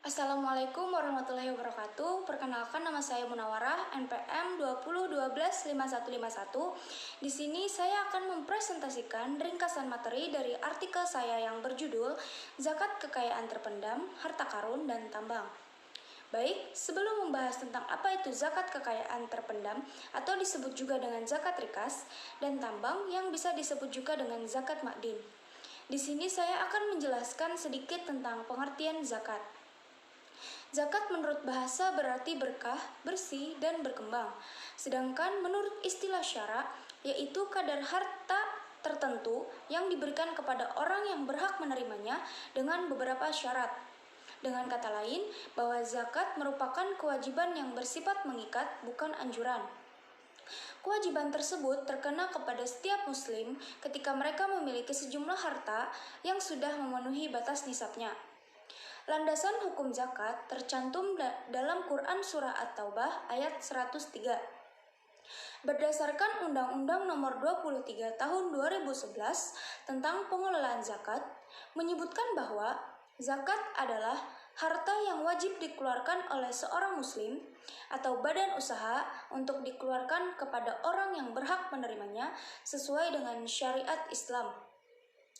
Assalamualaikum warahmatullahi wabarakatuh. Perkenalkan, nama saya Munawarah, NPM 20125151. Di sini saya akan mempresentasikan ringkasan materi dari artikel saya yang berjudul Zakat Kekayaan Terpendam, Harta Karun, dan Tambang. Baik, sebelum membahas tentang apa itu zakat kekayaan terpendam atau disebut juga dengan zakat rikas dan tambang yang bisa disebut juga dengan zakat makdin. Di sini saya akan menjelaskan sedikit tentang pengertian zakat. Zakat menurut bahasa berarti berkah, bersih, dan berkembang. Sedangkan menurut istilah syara, yaitu kadar harta tertentu yang diberikan kepada orang yang berhak menerimanya dengan beberapa syarat. Dengan kata lain, bahwa zakat merupakan kewajiban yang bersifat mengikat, bukan anjuran. Kewajiban tersebut terkena kepada setiap muslim ketika mereka memiliki sejumlah harta yang sudah memenuhi batas nisabnya. Landasan hukum zakat tercantum dalam Quran Surah At-Taubah ayat 103. Berdasarkan Undang-Undang Nomor 23 Tahun 2011 tentang pengelolaan zakat, menyebutkan bahwa zakat adalah harta yang wajib dikeluarkan oleh seorang muslim atau badan usaha untuk dikeluarkan kepada orang yang berhak menerimanya sesuai dengan syariat Islam.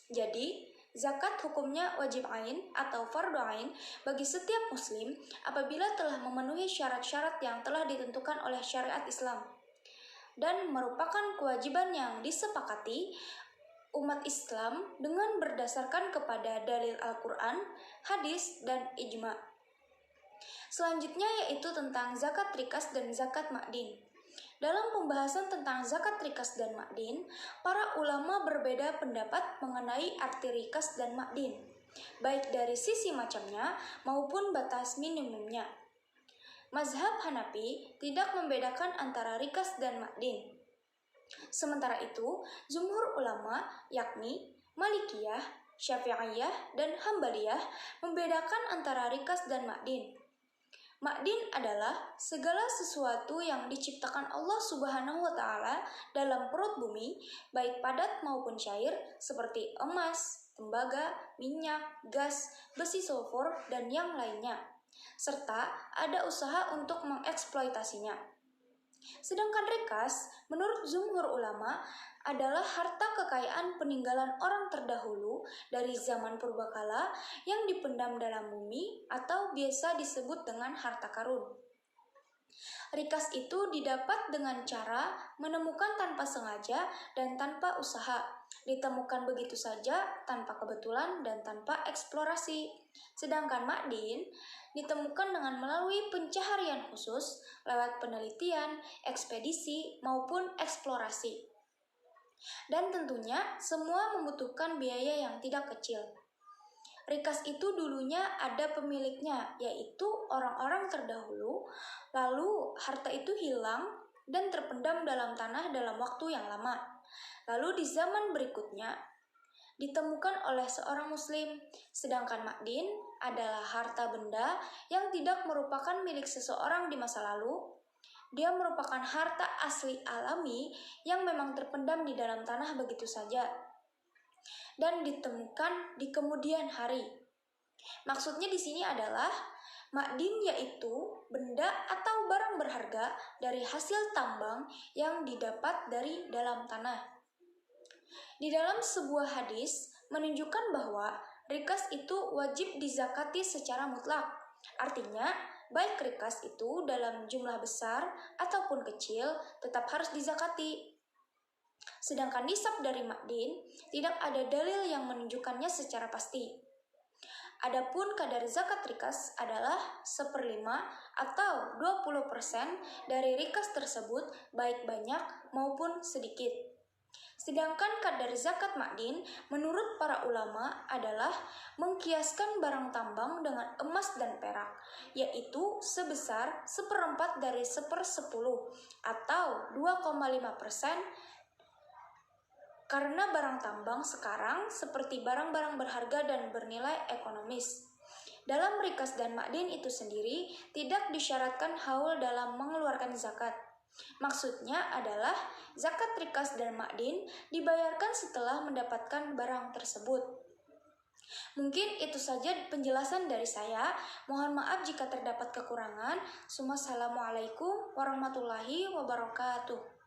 Jadi, zakat hukumnya wajib ain atau fardu ain bagi setiap muslim apabila telah memenuhi syarat-syarat yang telah ditentukan oleh syariat Islam dan merupakan kewajiban yang disepakati umat Islam dengan berdasarkan kepada dalil Al-Quran, hadis, dan ijma. Selanjutnya yaitu tentang zakat rikas dan zakat makdin. Dalam pembahasan tentang zakat rikas dan makdin, para ulama berbeda pendapat mengenai arti rikas dan makdin, baik dari sisi macamnya maupun batas minimumnya. Mazhab Hanafi tidak membedakan antara rikas dan makdin. Sementara itu, jumhur ulama yakni Malikiyah, Syafi'iyah, dan Hambaliyah membedakan antara rikas dan makdin. Makdin adalah segala sesuatu yang diciptakan Allah Subhanahu wa Ta'ala dalam perut bumi, baik padat maupun cair, seperti emas, tembaga, minyak, gas, besi sulfur, dan yang lainnya, serta ada usaha untuk mengeksploitasinya. Sedangkan rikas, menurut jumhur ulama, adalah harta kekayaan peninggalan orang terdahulu dari zaman purbakala yang dipendam dalam bumi atau biasa disebut dengan harta karun. Rikas itu didapat dengan cara menemukan tanpa sengaja dan tanpa usaha, ditemukan begitu saja tanpa kebetulan dan tanpa eksplorasi. Sedangkan makdin ditemukan dengan melalui pencaharian khusus lewat penelitian, ekspedisi, maupun eksplorasi. Dan tentunya semua membutuhkan biaya yang tidak kecil. Rikas itu dulunya ada pemiliknya, yaitu orang-orang terdahulu, lalu harta itu hilang dan terpendam dalam tanah dalam waktu yang lama. Lalu di zaman berikutnya ditemukan oleh seorang muslim, sedangkan makdin adalah harta benda yang tidak merupakan milik seseorang di masa lalu. Dia merupakan harta asli alami yang memang terpendam di dalam tanah begitu saja dan ditemukan di kemudian hari. Maksudnya di sini adalah makdin yaitu benda atau barang berharga dari hasil tambang yang didapat dari dalam tanah. Di dalam sebuah hadis menunjukkan bahwa rikas itu wajib dizakati secara mutlak. Artinya, baik rikas itu dalam jumlah besar ataupun kecil tetap harus dizakati. Sedangkan nisab dari makdin tidak ada dalil yang menunjukkannya secara pasti. Adapun kadar zakat rikas adalah 1/5 atau 20% dari rikas tersebut, baik banyak maupun sedikit. Sedangkan kadar zakat makdin menurut para ulama adalah mengkiaskan barang tambang dengan emas dan perak, yaitu sebesar 1/4 dari 1/10 atau 2,5%, karena barang tambang sekarang seperti barang-barang berharga dan bernilai ekonomis. Dalam rikas dan makdin itu sendiri tidak disyaratkan haul dalam mengeluarkan zakat. Maksudnya adalah zakat rikas dan makdin dibayarkan setelah mendapatkan barang tersebut. Mungkin itu saja penjelasan dari saya. Mohon maaf jika terdapat kekurangan. Wassalamualaikum warahmatullahi wabarakatuh.